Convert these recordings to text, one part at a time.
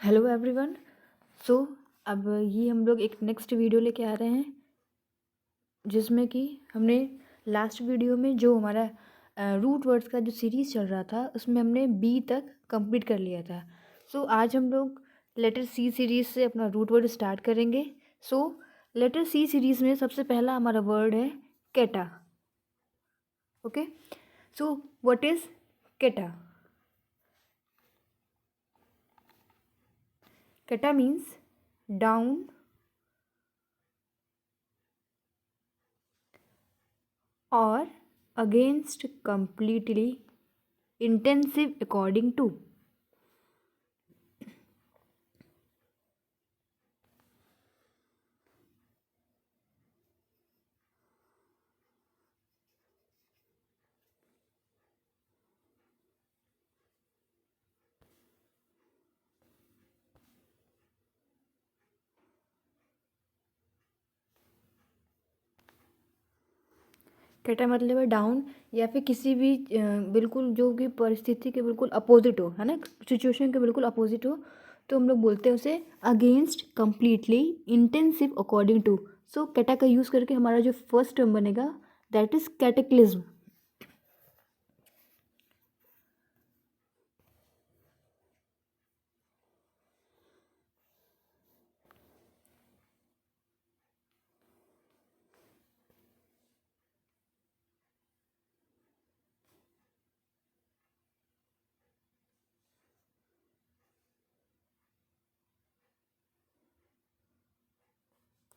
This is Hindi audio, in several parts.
Hello everyone. सो अब ये हम लोग एक नेक्स्ट वीडियो लेके आ रहे हैं जिसमें कि हमने लास्ट वीडियो में जो हमारा रूट वर्ड्स का जो सीरीज़ चल रहा था उसमें हमने बी तक कंप्लीट कर लिया था। सो आज हम लोग लेटर सी सीरीज़ से अपना रूट वर्ड स्टार्ट करेंगे। सो लेटर सी सीरीज़ में सबसे पहला हमारा वर्ड है केटा। ओके, सो व्हाट इज़ केटा? केटा means down or against, completely, intensive, according to. कैटा मतलब है डाउन या फिर किसी भी बिल्कुल जो कि परिस्थिति के बिल्कुल अपोजिट हो, है ना, सिचुएशन के बिल्कुल अपोजिट हो, तो हम लोग बोलते हैं उसे against, completely, intensive, according to. So cata का यूज़ करके हमारा जो फर्स्ट टर्म बनेगा that is cataclysm.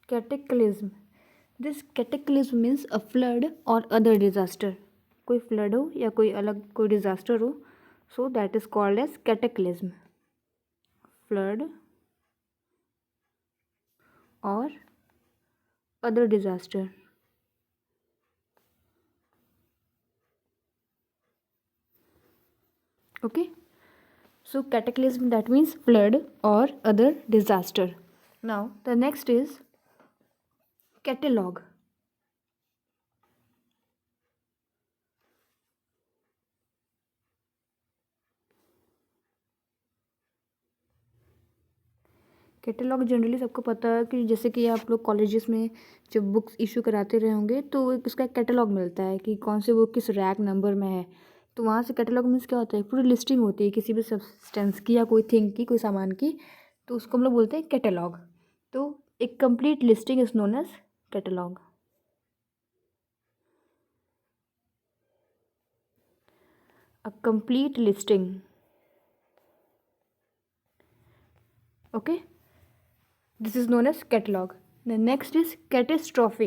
Cataclysm, this cataclysm means a flood और अदर डिजास्टर। कोई फ्लड हो या कोई अलग कोई डिजास्टर हो, so that is called as cataclysm. Flood और other disaster. Okay, so cataclysm, that means flood or other disaster. Now the next is catalog. Catalogue generally सबको पता है कि जैसे कि आप लोग कॉलेजेस में जब बुक्स इशू कराते रहे होंगे तो उसका कैटलॉग मिलता है कि कौन से बुक किस रैक नंबर में है। तो वहाँ से कैटलॉग मीन्स क्या होता है, पूरी लिस्टिंग होती है किसी भी सब्सटेंस की या कोई थिंग की, कोई सामान की, तो उसको हम लोग बोलते हैं कैटलॉग। तो एक complete listing is known as catalogue. A complete listing. Okay, this is known as catalog. The next is catastrophe.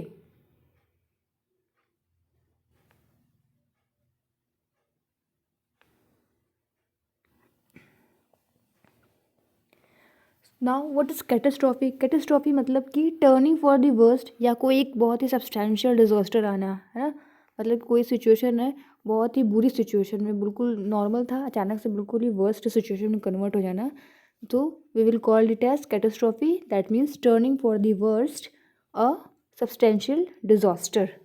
Now what is catastrophe? Catastrophe मतलब कि टर्निंग फॉर द वर्स्ट या कोई एक बहुत ही सब्सटैंशियल डिजास्टर आना, है ना। मतलब कोई सिचुएशन है बहुत ही बुरी सिचुएशन में, बिल्कुल नॉर्मल था अचानक से बिल्कुल ही वर्स्ट सिचुएशन में कन्वर्ट हो जाना, तो we will call it as catastrophe. That means turning for the worst, a substantial disaster.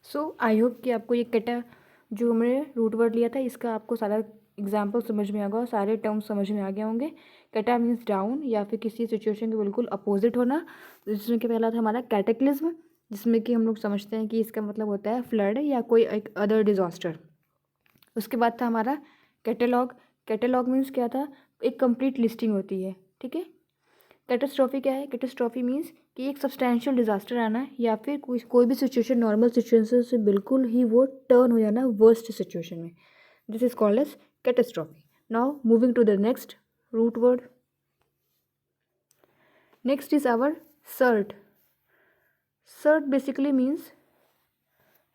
So I hope कि आपको ये कैटा जो हमने रूट वर्ड लिया था इसका आपको सारा एग्जाम्पल समझ में आ गया, सारे टर्म्स समझ में आ गए होंगे। कैटा मीन्स डाउन या फिर किसी सिचुएशन के बिल्कुल अपोजिट होना, जिसमें कि पहला था हमारा कैटेक्लिज्म, जिसमें कि हम लोग समझते हैं कि इसका मतलब होता है फ्लड या कोई एक अदर डिजास्टर। उसके बाद था हमारा कैटेलॉग। कैटेलॉग मीन्स क्या था, एक कंप्लीट लिस्टिंग होती है, ठीक है। कैटास्ट्रॉफी क्या है? कैटास्ट्रॉफी मीन्स कि एक सब्सटैंशियल डिजास्टर आना या फिर कोई भी सिचुएशन नॉर्मल सिचुएशन से बिल्कुल ही वो टर्न हो जाना वर्स्ट सिचुएशन में। This is called as catastrophe. Now moving to the next root word. Next is our cert. Cert basically means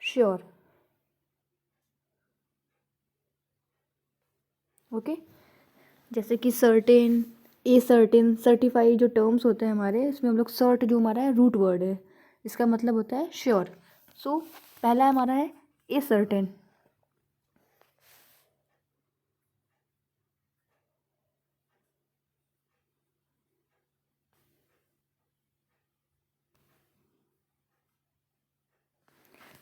sure. Okay, जैसे कि सर्टेन, ए सर्टेन, सर्टिफाई जो टर्म्स होते हैं हमारे, इसमें हम लोग सर्ट जो हमारा है रूट वर्ड है, इसका मतलब होता है श्योर। सो पहला हमारा है a certain.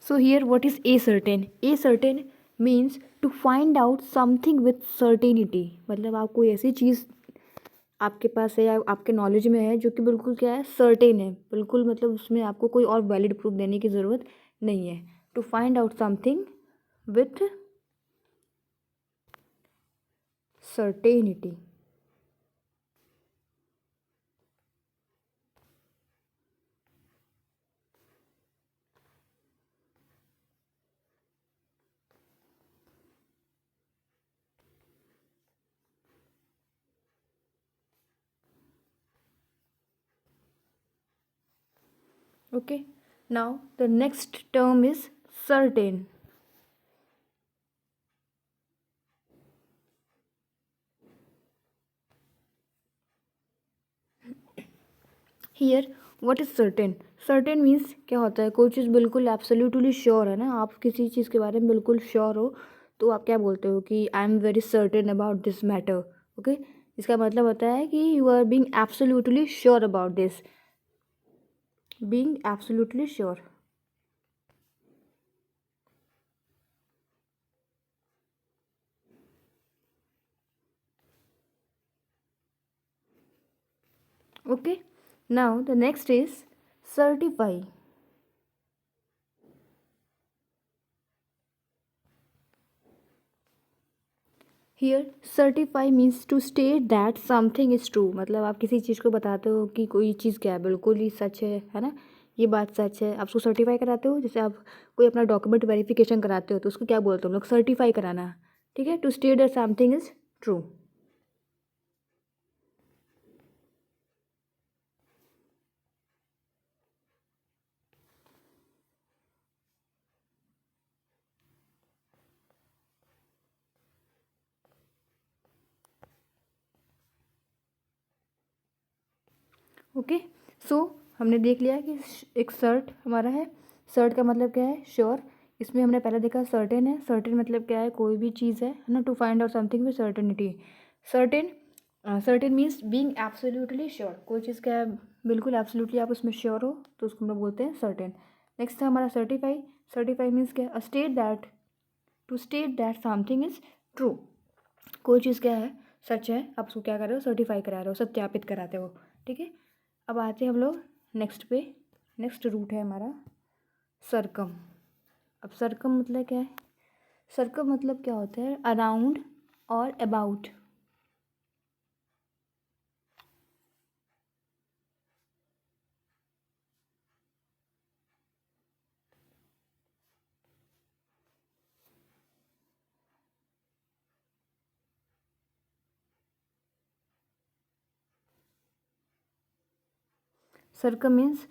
So here what is a certain? A certain means to find out something with certainty। मतलब आप कोई ऐसी चीज़ आपके पास है या आपके नॉलेज में है जो कि बिल्कुल क्या है, सर्टेन है, बिल्कुल मतलब उसमें आपको कोई और वैलिड प्रूफ देने की ज़रूरत नहीं है। To find out something with certainty. Okay, now the next term is certain. Here what is certain? Certain means क्या होता है, कोई चीज़ बिल्कुल एब्सोल्युटली श्योर है ना, आप किसी चीज़ के बारे में बिल्कुल श्योर हो तो आप क्या बोलते हो कि I am very certain about this matter. Okay, इसका मतलब होता है कि you are being absolutely sure about this, being absolutely sure. Okay, now the next is certify. Here certify means to state that something is true। मतलब आप किसी चीज़ को बताते हो कि कोई चीज़ क्या है, बिल्कुल ही सच है ना, ये बात सच है, आप उसको सर्टिफाई कराते हो। जैसे आप कोई अपना डॉक्यूमेंट वेरिफिकेशन कराते हो तो उसको क्या बोलते हो हम लोग, सर्टिफाई कराना। ठीक है, to state that something is true. Okay, so हमने देख लिया कि एक सर्ट हमारा है। सर्ट का मतलब क्या है, श्योर। इसमें हमने पहले देखा सर्टेन है। सर्टेन मतलब क्या है, कोई भी चीज़ है ना, to find out something with certainty. Certain, certain means being absolutely sure. कोई चीज़ क्या है, बिल्कुल एब्सोल्युटली आप उसमें श्योर हो तो उसको हम लोग बोलते हैं सर्टेन। नेक्स्ट है हमारा सर्टिफाई। सर्टिफाई मीन्स क्या, a state that, to state that something is true. कोई चीज़ क्या है, सच है, आप उसको क्या कर रहे हो, सर्टिफाई करा रहे हो, सत्यापित कराते हो। ठीक है, अब आते हैं हम लोग नेक्स्ट पे। नेक्स्ट रूट है हमारा सरकम। अब सरकम मतलब क्या है, सरकम मतलब क्या होता है, अराउंड और अबाउट। सर्कम मीन्स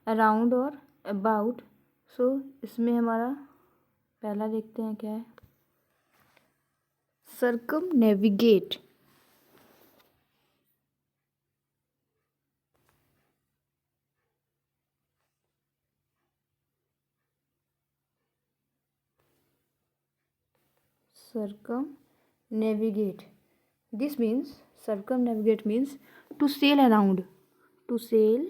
अराउंड और अबाउट। सो इसमें हमारा पहला देखते हैं क्या है, सरकम navigate. circum navigate, this means, circum navigate means to sail around, to sail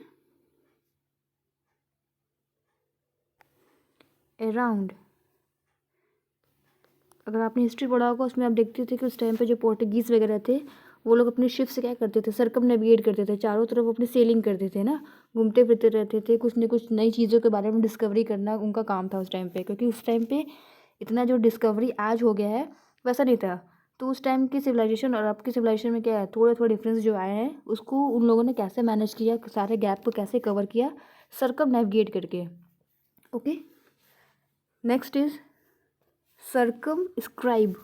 around। अगर आपने हिस्ट्री पढ़ा होगा उसमें आप देखते थे कि उस टाइम पे जो पोर्टुगीज़ वगैरह थे वो लोग अपने शिप से क्या करते थे, सरकम नेविगेट करते थे, चारों तरफ अपनी सेलिंग करते थे ना, घूमते फिरते रहते थे, कुछ न कुछ नई चीज़ों के बारे में डिस्कवरी करना उनका काम था उस टाइम पे। क्योंकि उस टाइम पे इतना जो डिस्कवरी आज हो गया है वैसा नहीं था। तो उस टाइम की सिविलाइजेशन और अब की सिविलाइजेशन में क्या है, थोड़े थोड़े डिफरेंस जो आए हैं उसको उन लोगों ने कैसे मैनेज किया, सारे गैप को कैसे कवर किया, सरकम नेविगेट करके। Okay, next is circumscribe.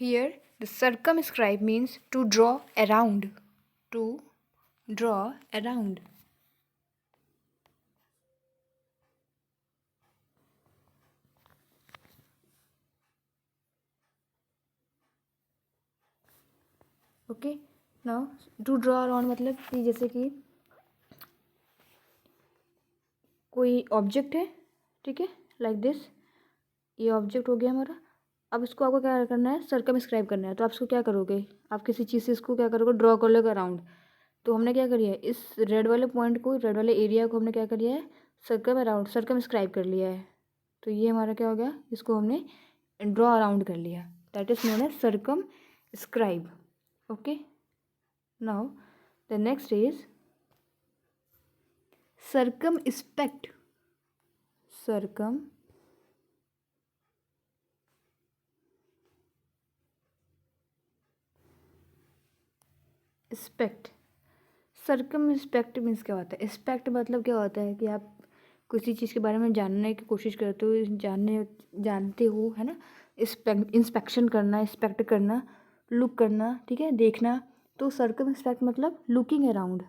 Here, the circumscribe means to draw around. To draw around. Okay. Now to draw around मतलब कि जैसे कि कोई ऑब्जेक्ट है, ठीक है, लाइक दिस, ये ऑब्जेक्ट हो गया हमारा। अब इसको आपको क्या करना है, सर्कमस्क्राइब करना है। तो आप इसको क्या करोगे, आप किसी चीज़ से इसको क्या करोगे, ड्रॉ कर लोगे अराउंड। तो हमने क्या करिए, इस रेड वाले पॉइंट को, रेड वाले एरिया को हमने क्या कर लिया है, सर्कमस्क्राइब कर लिया है। तो ये हमारा क्या हो गया, इसको हमने ड्रॉ अराउंड कर लिया, that is known as circumscribe. Okay, now the next is circumspect. Circumspect means क्या होता है, स्पेक्ट मतलब क्या होता है कि आप किसी चीज़ के बारे में जानने की कोशिश करते हो, जानते हो, है ना। इंस्पेक्शन करना, इंस्पेक्ट करना, लुक करना, ठीक है, देखना। तो सर्कमस्पेक्ट मतलब looking around,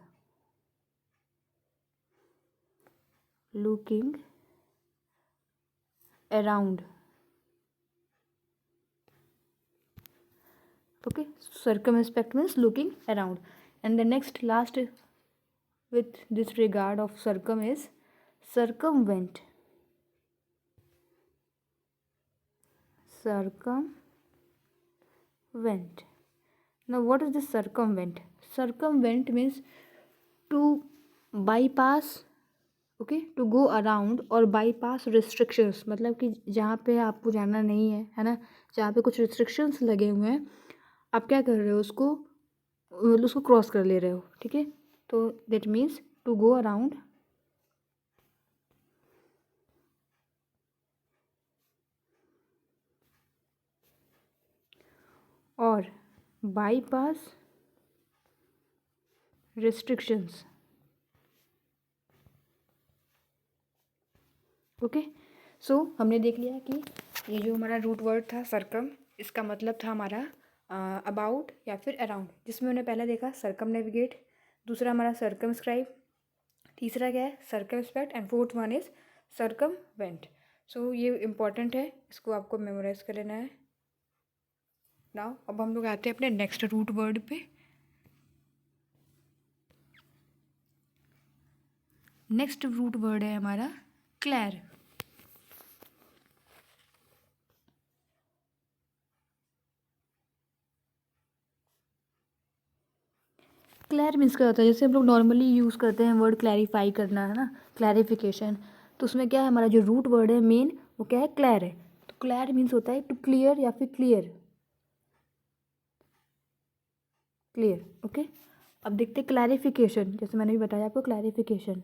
looking around. Okay, circumspect means looking around. And the next last with this regard of circum is circumvent. Now what is this circumvent? Circumvent means to bypass, okay, to go around or bypass restrictions। मतलब कि जहाँ पे आपको जाना नहीं है ना, जहाँ पे कुछ restrictions लगे हुए हैं, आप क्या कर रहे हो, उसको क्रॉस कर ले रहे हो, ठीक है। तो that means to go around और बाईपास रिस्ट्रिक्शंस। ओके, सो हमने देख लिया कि ये जो हमारा रूट वर्ड था सर्कम, इसका मतलब था हमारा अबाउट या फिर अराउंड, जिसमें हमने पहले देखा सर्कम नेविगेट, दूसरा हमारा सर्कमस्क्राइब, तीसरा क्या है circumspect, and fourth one is circumvent. So ये इम्पॉर्टेंट है, इसको आपको मेमोराइज कर लेना है। नाउ अब हम लोग आते हैं अपने नेक्स्ट रूट वर्ड पे। नेक्स्ट रूट वर्ड है हमारा क्लैर। क्लैर मीन्स क्या होता है, जैसे हम लोग नॉर्मली यूज़ करते हैं वर्ड क्लैरिफाई करना, है ना, क्लैरिफिकेशन। तो उसमें क्या है, हमारा जो रूट वर्ड है मेन वो क्या है, क्लैर है। तो क्लैर मीन्स होता है टू क्लियर या फिर क्लियर, क्लियर। ओके, अब देखते हैं क्लैरिफिकेशन, जैसे मैंने भी बताया आपको क्लैरिफिकेशन।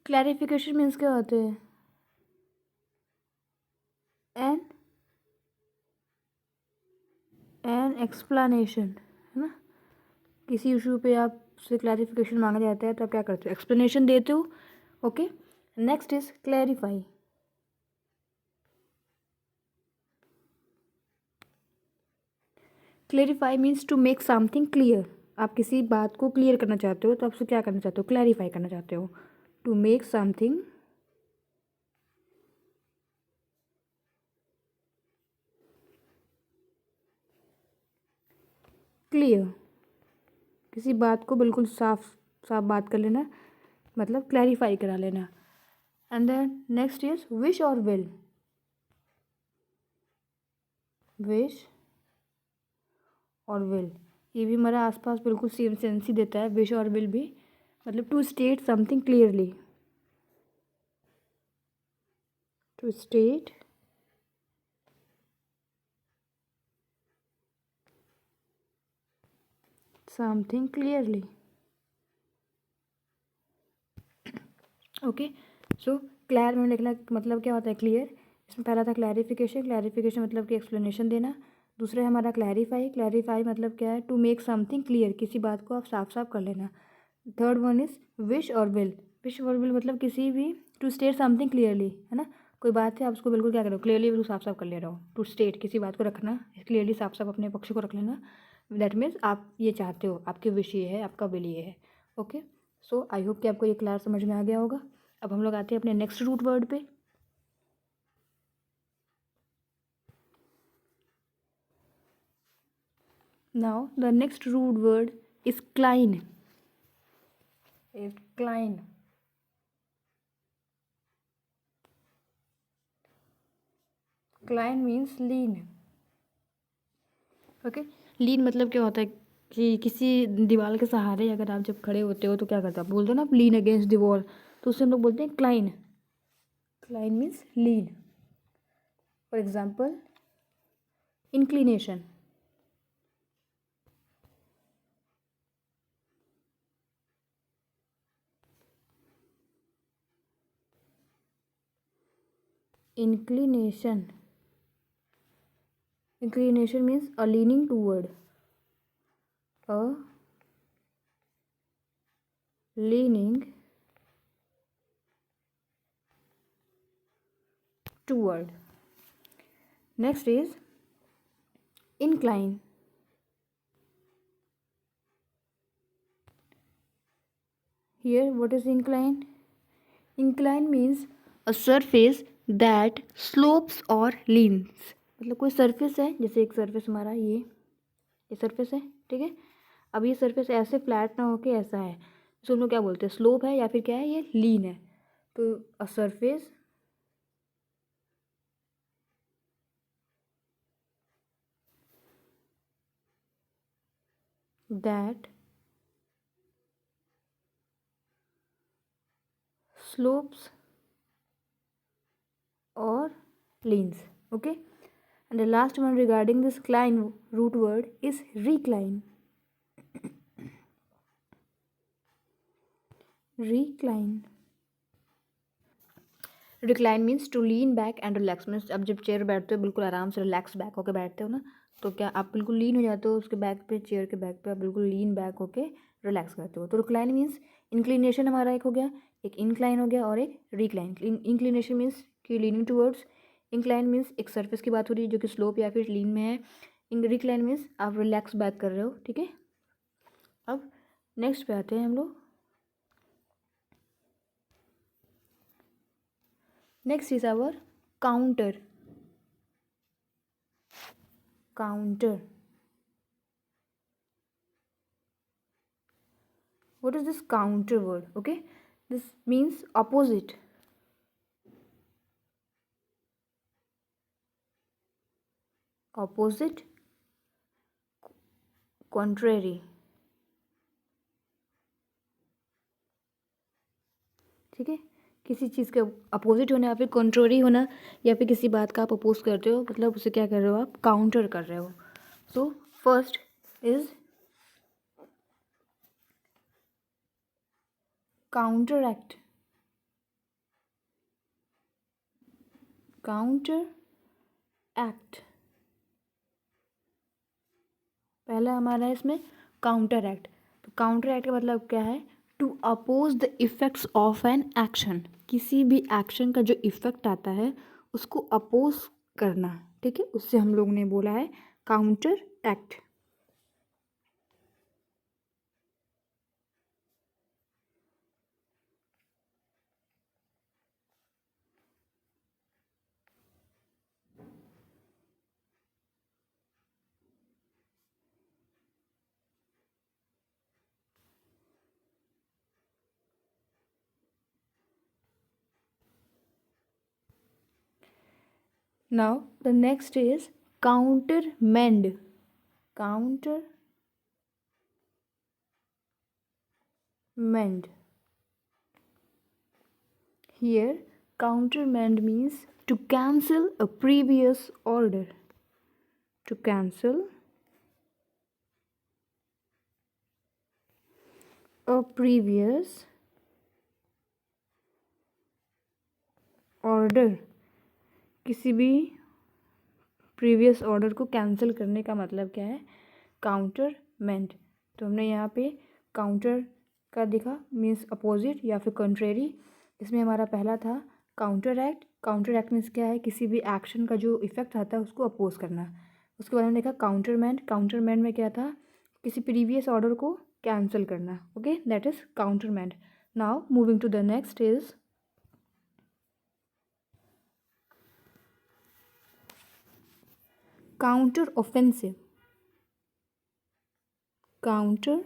क्लैरिफिकेशन मीन्स क्या होते हैं, एन एक्सप्लेनेशन, है ना। किसी इशू पे आपसे क्लैरिफिकेशन मांगा जाता है तो आप क्या करते हो, एक्सप्लेनेशन देते हो। Okay, next is clarify. Clarify means to make something clear. आप किसी बात को क्लियर करना चाहते हो तो आप उसको क्या करना चाहते हो, क्लैरिफाई करना चाहते हो, टू मेक समथिंग क्लियर। किसी बात को बिल्कुल साफ साफ बात कर लेना, मतलब क्लैरिफाई करा लेना। And then next is wish और विल। विश और विल, ये भी हमारा आसपास बिल्कुल सेम सेंस ही देता है, विश और विल भी, मतलब to state something clearly, to state something clearly. Okay, so clear में लिखना मतलब क्या होता है, क्लियर। इसमें पहला था क्लैरिफिकेशन, क्लैरिफिकेशन मतलब कि एक्सप्लेनेशन देना। दूसरा है हमारा क्लैरिफाई, क्लैरिफाई मतलब क्या है, टू मेक समथिंग क्लियर, किसी बात को आप साफ साफ कर लेना। थर्ड वन इज विश और विल। विश और विल मतलब किसी भी, टू स्टेट समथिंग क्लियरली, है ना, कोई बात है आप उसको बिल्कुल क्या करो, क्लियरली बिल्कुल साफ साफ कर ले रहा हो। टू स्टेट, किसी बात को रखना क्लियरली, साफ साफ अपने पक्ष को रख लेना, दैट मीन्स आप ये चाहते हो, आपके विश ये है, आपका विल ये है। ओके, सो आई होप कि आपको ये क्लियर समझ में आ गया होगा। अब हम लोग आते हैं अपने नेक्स्ट रूट वर्ड पे। Now the next root word is cline. Cline means lean. Okay, lean मतलब क्या होता है कि किसी दीवार के सहारे अगर आप जब खड़े होते हो तो क्या करते हो, आप बोलते हो ना आप लीन अगेंस्ट द वॉल, तो उससे हम लोग बोलते हैं cline. Cline means lean. For example inclination. Inclination means a leaning toward, a leaning toward. Next is incline. Here what is incline? Incline means a surface that slopes or leans. मतलब कोई सरफेस है, जैसे एक सरफेस हमारा ये सरफेस है, ठीक है। अब ये सरफेस ऐसे फ्लैट ना होके ऐसा है, तो हम लोग क्या बोलते हैं, स्लोप है, या फिर क्या है, ये लीन है। तो a surface that slopes or leans. Okay, and the last one regarding this cline root word is recline. Recline means to lean back and relax. Means अब जब चेयर बैठते हो बिल्कुल आराम से रिलैक्स बैक होकर बैठते हो ना, तो क्या आप बिल्कुल लीन हो जाते हो उसके बैक पे, चेयर के बैक पे आप बिल्कुल लीन बैक होके रिलैक्स करते हो। तो रिक्लाइन मीन्स इंक्लिनेशन हमारा एक हो गया, एक इंक्लाइन हो गया और एक रिक्लाइन। इंक्लिनेशन मीन्स कि लीनिंग टूवर्ड्स, इंक्लाइन मीन्स एक सर्फेस की बात हो रही है जो कि स्लोप या फिर लीन में है, रिक्लाइन मीन्स आप रिलैक्स बैक कर रहे हो, ठीक है। अब नेक्स्ट पे आते हैं हम लोग। Next is our counter. What is this counter word? Okay, this means opposite. Contrary. ठीक है, किसी चीज़ का अपोजिट होना या फिर कंट्रोरी होना, या फिर किसी बात का आप अपोज करते हो, मतलब उसे क्या कर रहे हो, आप काउंटर कर रहे हो। So first is counter act. पहला हमारा है इसमें काउंटर एक्ट। तो काउंटर एक्ट का मतलब क्या है, to oppose the effects of an action. किसी भी एक्शन का जो इफ़ेक्ट आता है उसको अपोज करना, ठीक है, उससे हम लोग ने बोला है counter act. Now the next is countermand. Here countermand means to cancel a previous order. To cancel a previous order। किसी भी प्रीवियस ऑर्डर को कैंसिल करने का मतलब क्या है, काउंटरमेंट। तो हमने यहाँ पे काउंटर का दिखा, मीन्स अपोजिट या फिर कंट्रेरी। इसमें हमारा पहला था counter act. Counter act means क्या है, किसी भी एक्शन का जो इफेक्ट आता है उसको अपोज करना। उसके बाद हमने देखा काउंटरमेंट। काउंटरमेंट में क्या था, किसी प्रीवियस ऑर्डर को कैंसिल करना। Okay, that is countermand. Now moving to the next is counter offensive, counter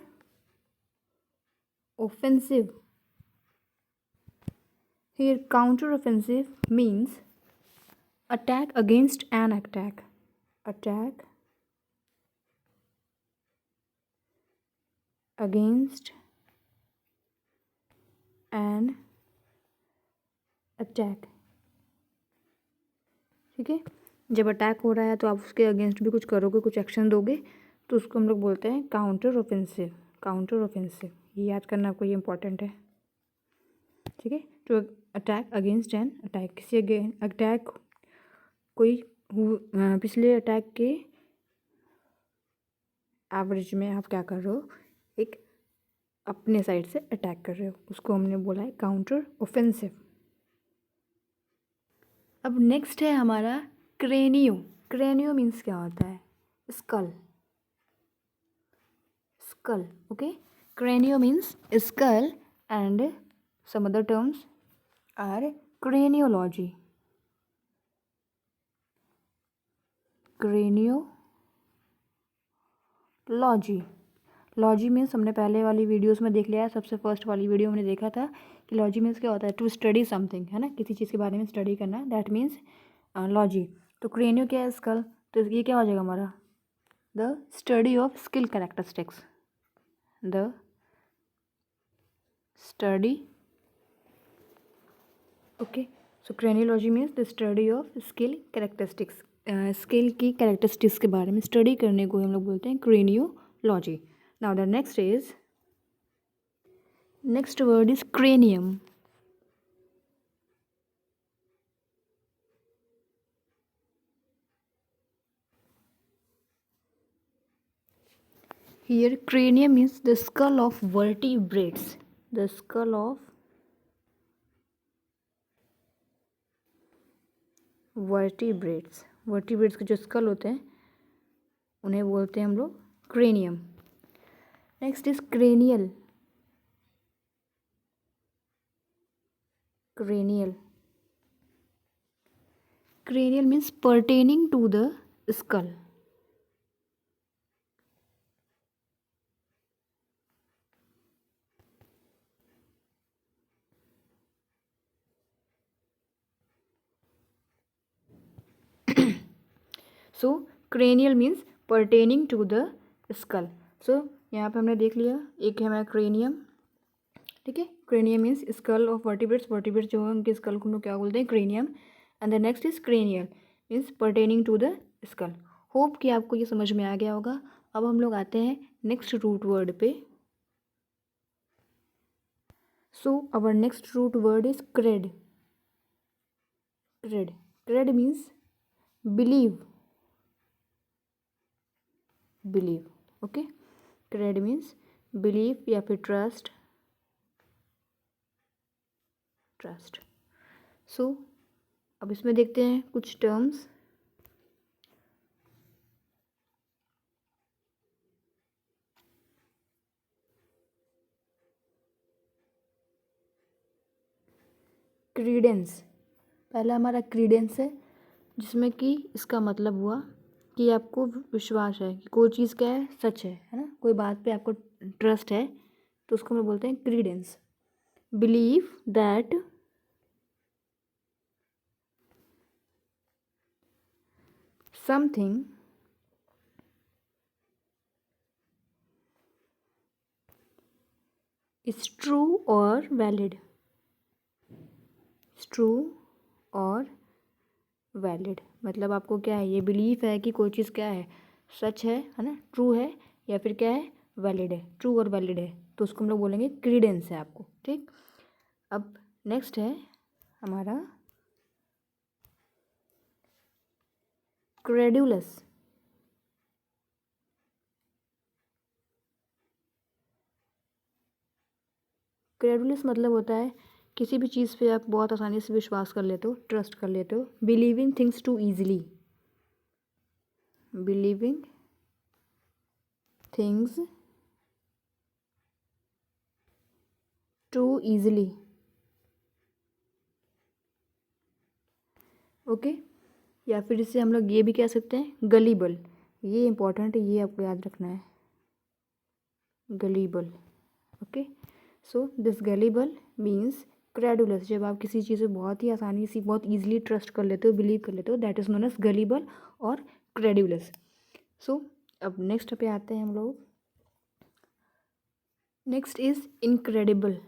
offensive. Here counter offensive means attack against an attack, attack against an attack. ठीक है, जब अटैक हो रहा है तो आप उसके अगेंस्ट भी कुछ करोगे, कुछ एक्शन दोगे, तो उसको हम लोग बोलते हैं काउंटर ऑफेंसिव, काउंटर ऑफेंसिव। ये याद करना आपको, ये इंपॉर्टेंट है। ठीक है, to attack against an attack, किसी अटैक कोई पिछले अटैक के एवरेज में आप क्या कर रहे हो, एक अपने साइड से अटैक कर रहे हो, उसको हमने बोला है काउंटर ऑफेंसिव। अब नेक्स्ट है हमारा क्रेनियो। क्रेनियो मीन्स क्या होता है, skull, skull. Okay, cranio means skull and some other terms are craniology, craniology. Logy means हमने पहले वाली वीडियोस में देख लिया है, सबसे फर्स्ट वाली वीडियो में देखा था कि लॉजी मीन्स क्या होता है, टू स्टडी समथिंग, है ना, किसी चीज़ के बारे में स्टडी करना, दैट मीन्स लॉजी। तो क्रेनियो क्या है, स्कल, तो ये क्या हो जाएगा हमारा, the study of skill characteristics, the study, okay. So craniology means the study of skill characteristics, skill की कैरेक्टरिस्टिक्स के बारे में स्टडी करने को हम लोग बोलते हैं craniology. Now the next word is cranium. Here cranium means the skull of vertebrates, the skull of vertebrates, vertebrates के जो स्कल होते हैं उन्हें बोलते हैं हम लोग cranium. Next is cranial, cranial, cranial means pertaining to the skull, so cranial means pertaining to the skull। सो यहाँ पे हमने देख लिया, एक है हमारा क्रेनियम, ठीक है, cranium means skull of vertebrates, vertebrates जो है उनके स्कल को हम लोग क्या बोलते हैं, cranium. And the next is cranial means pertaining to the skull. Hope कि आपको ये समझ में आ गया होगा। अब हम लोग आते हैं नेक्स्ट रूट वर्ड पे। So our next root word is cred, cred, cred means believe, believe, okay, cred means believe या फिर ट्रस्ट, ट्रस्ट। सो अब इसमें देखते हैं कुछ टर्म्स। क्रीडेंस, पहला हमारा क्रीडेंस है, जिसमें कि इसका मतलब हुआ कि आपको विश्वास है कि कोई चीज़ क्या है, सच है ना, कोई बात पे आपको ट्रस्ट है, तो उसको हम बोलते हैं credence. Believe that something is true और वैलिड, ट्रू और वैलिड, मतलब आपको क्या है, ये बिलीफ है कि कोई चीज़ क्या है, सच है ना, ट्रू है, या फिर क्या है, वैलिड है, ट्रू और वैलिड है, तो उसको हम लोग बोलेंगे क्रीडेंस है आपको, ठीक। अब नेक्स्ट है हमारा क्रेडुलस, क्रेडुलस मतलब होता है किसी भी चीज़ पे आप बहुत आसानी से विश्वास कर लेते हो, ट्रस्ट कर लेते हो, believing things too easily, believing things too easily, okay. या फिर इसे हम लोग ये भी कह सकते हैं गलीबल। ये इंपॉर्टेंट है, ये आपको याद रखना है, gullible. Okay, so this gullible means credulous. जब आप किसी चीज़ में बहुत ही आसानी से, बहुत ईजिली ट्रस्ट कर लेते हो, बिलीव कर लेते हो, that is known as gullible और क्रेडुलस। सो अब नेक्स्ट पे आते हैं हम लोग। Next is incredible.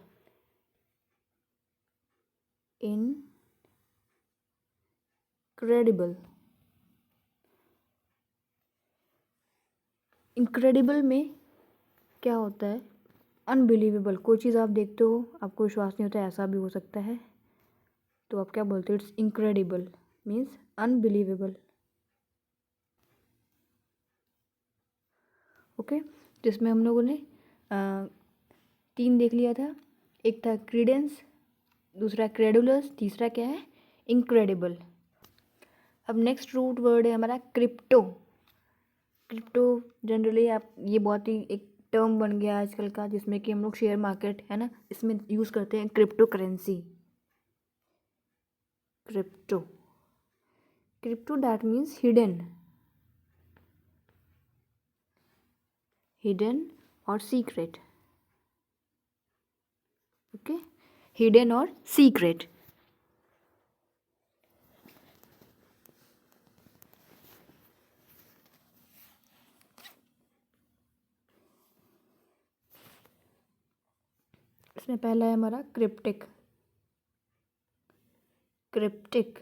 Incredible, incredible में क्या होता है? अनबिलीवेबल। कोई चीज़ आप देखते हो, आपको विश्वास नहीं होता, ऐसा भी हो सकता है, तो आप क्या बोलते हो? It's incredible, means unbelievable. Okay, जिसमें हम लोगों ने 3 देख लिया था। एक था क्रीडेंस, दूसरा क्रेडुलस, तीसरा क्या है? इनक्रेडिबल। अब नेक्स्ट रूट वर्ड है हमारा क्रिप्टो। क्रिप्टो जनरली आप, ये बहुत ही एक टर्म बन गया आजकल का, जिसमें कि हम लोग शेयर मार्केट है ना, इसमें यूज़ करते हैं crypto currency. Crypto, crypto that means hidden, hidden और सीक्रेट। ओके, हिडन और सीक्रेट। इसमें पहला है हमारा cryptic. Cryptic,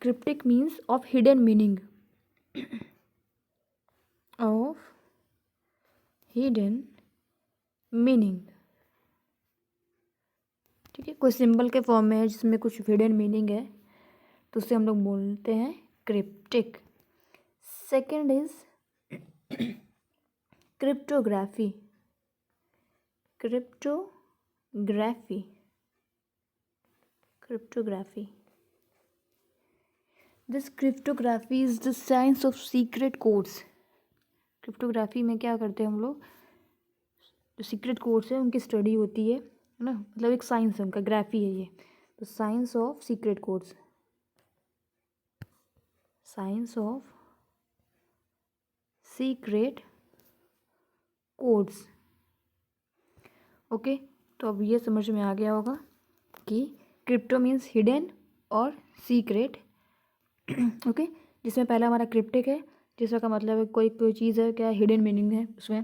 cryptic means of hidden meaning, of hidden meaning. ठीक है, कोई सिंबल के फॉर्म में है जिसमें कुछ हिडन मीनिंग है, तो उसे हम लोग बोलते हैं cryptic. Second is cryptography. Cryptography, cryptography, this cryptography is the science of secret codes. Cryptography में क्या करते हैं हम लोग? जो सीक्रेट कोड्स है उनकी स्टडी होती है ना, मतलब एक साइंस है उनका, ग्राफी है ये। तो science of secret codes, science of secret codes. Okay, तो अब ये समझ में आ गया होगा कि क्रिप्टो मीन्स हिडन और सीक्रेट। ओके, जिसमें पहला हमारा क्रिप्टिक है, जिसका का मतलब है कोई कोई चीज़ है, क्या हिडन मीनिंग है उसमें।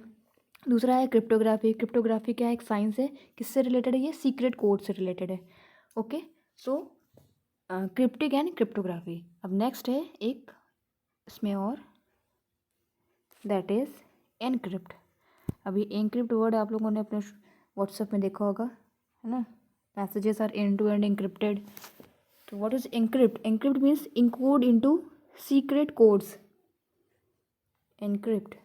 दूसरा है क्रिप्टोग्राफी। क्रिप्टोग्राफी क्या है? एक साइंस है। किससे रिलेटेड है? ये सीक्रेट कोड से रिलेटेड है। Okay, so cryptic and cryptography. अब नेक्स्ट है एक इसमें और, दैट इज़ एनक्रिप्ट। अभी एनक्रिप्ट वर्ड आप लोगों ने अपने व्हाट्सएप में देखा होगा, है ना, messages are end to end encrypted. तो what is encrypt? Encrypt means encode into secret codes. Encrypt,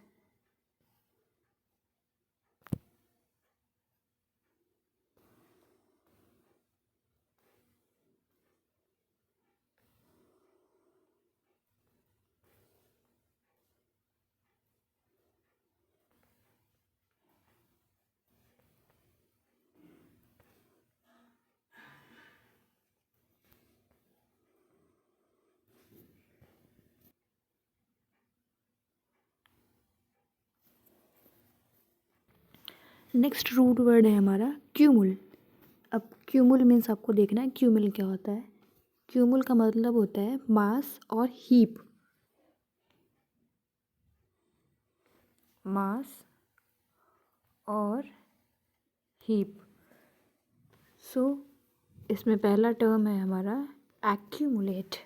next root word है हमारा क्यूमुल। अब क्यूमुल मीन्स आपको देखना है क्यूमुल क्या होता है। क्यूमुल का मतलब होता है मास और हीप। मास और हीप। सो इसमें पहला टर्म है हमारा accumulate.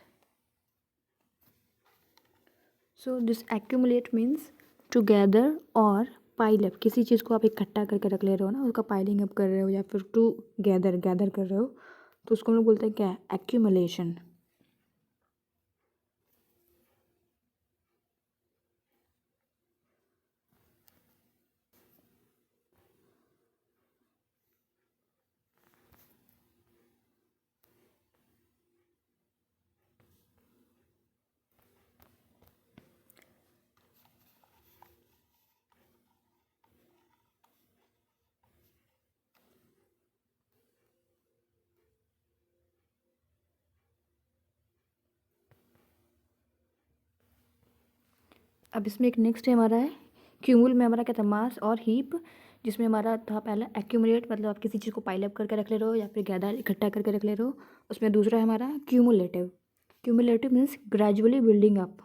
So this accumulate means together और पाइल अप। किसी चीज़ को आप इकट्ठा करके रख ले रहे हो ना, उसका पाइलिंग अप कर रहे हो, या फिर टू गैदर गैदर कर रहे हो, तो उसको हम लोग बोलते हैं क्या? एक्यूमुलेशन। अब इसमें एक नेक्स्ट है हमारा है क्यूमुल में हमारा क्या था मास और हीप, जिसमें हमारा था पहला एक्यूमुलेट, मतलब आप किसी चीज़ को पाइल अप करके रख ले रहे हो या फिर गैदर इकट्ठा करके रख ले रहे हो। उसमें दूसरा है हमारा cumulative. Cumulative means gradually building up.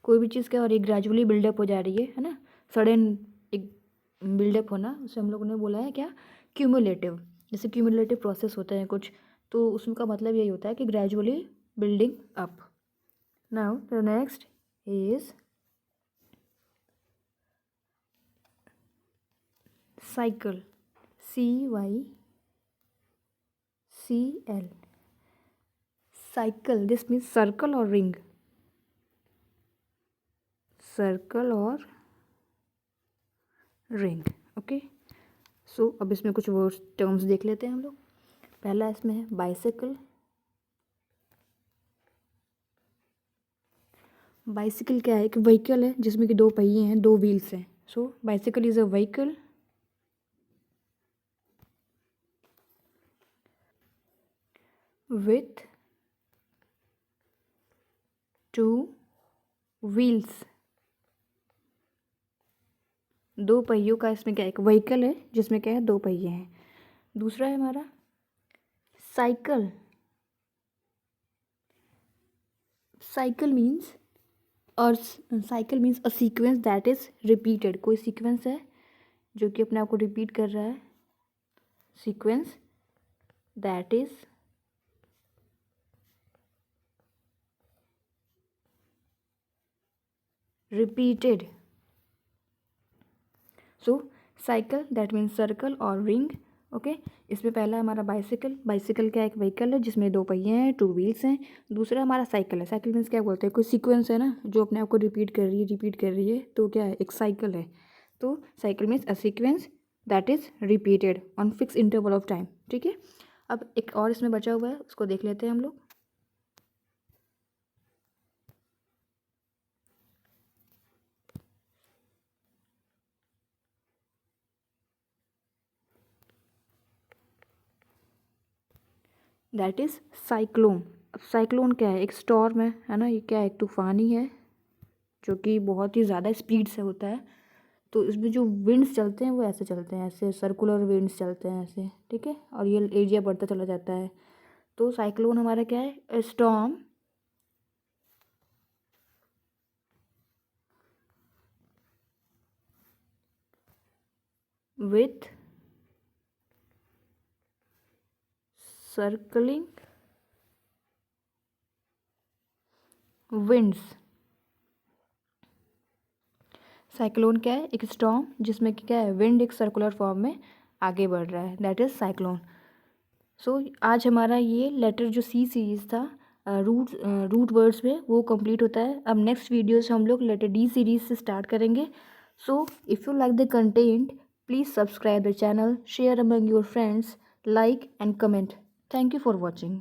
कोई भी चीज़ क्या और ये ग्रेजुअली बिल्डअप हो जा रही है ना, सडन एक बिल्डअप होना, उसे हम लोगों ने बोला है क्या, क्यूमुलेटिव। जैसे क्यूमुलेटिव प्रोसेस होते हैं कुछ, तो उसका मतलब यही होता है कि gradually building up. Now the next is cycle, CYCL, cycle. This means circle or ring, circle or ring. Okay, so अब इसमें कुछ वर्ड्स टर्म्स देख लेते हैं हम लोग। पहला इसमें है बाइसिकल। बाइसिकल क्या है, एक व्हीकल है जिसमें कि दो पहिए हैं, दो व्हील्स हैं। So bicycle is a vehicle with two wheels। दो पहियों का इसमें क्या है, एक व्हीकल है जिसमें क्या है, दो पहिए हैं। दूसरा है हमारा साइकिल। साइकिल मीन्स और cycle means a sequence that is repeated. कोई सीक्वेंस है जो कि अपने आप को रिपीट कर रहा है, sequence that is repeated. So cycle that means circle और ring. ओके, इसमें पहला हमारा बाइसिकल। बाइसिकल क्या एक व्हीकल है जिसमें दो पहिए हैं, टू व्हील्स हैं। दूसरा हमारा साइकिल है। साइकिल मीन्स क्या बोलते हैं, कोई सीक्वेंस है ना जो अपने आप को रिपीट कर रही है, रिपीट कर रही है, तो क्या है, एक साइकिल है। तो cycle means a sequence that is repeated on fix interval of time. ठीक है, अब एक और इसमें बचा हुआ है, उसको देख लेते हैं हम लोग। That is cyclone. अब साइक्लोन क्या है, एक स्टॉर्म है ना, ये क्या है, एक तूफान ही है जो कि बहुत ही ज़्यादा स्पीड से होता है। तो इसमें जो विंड्स चलते हैं वो ऐसे चलते हैं, ऐसे सर्कुलर विंड्स चलते हैं ऐसे। ठीक है, और ये एरिया बढ़ता चला जाता है। तो साइक्लोन हमारा क्या है, storm with circling winds. Cyclone क्या है, एक स्टॉर्म जिसमें कि क्या है, विंड एक सर्कुलर फॉर्म में आगे बढ़ रहा है, दैट इज़ साइक्लोन। सो आज हमारा ये लेटर जो सी सीरीज़ था रूट वर्ड्स में, वो कंप्लीट होता है। अब नेक्स्ट वीडियो से हम लोग लेटर डी सीरीज़ से स्टार्ट करेंगे। So if you like the content please subscribe the channel, share among your friends, like and comment. Thank you for watching.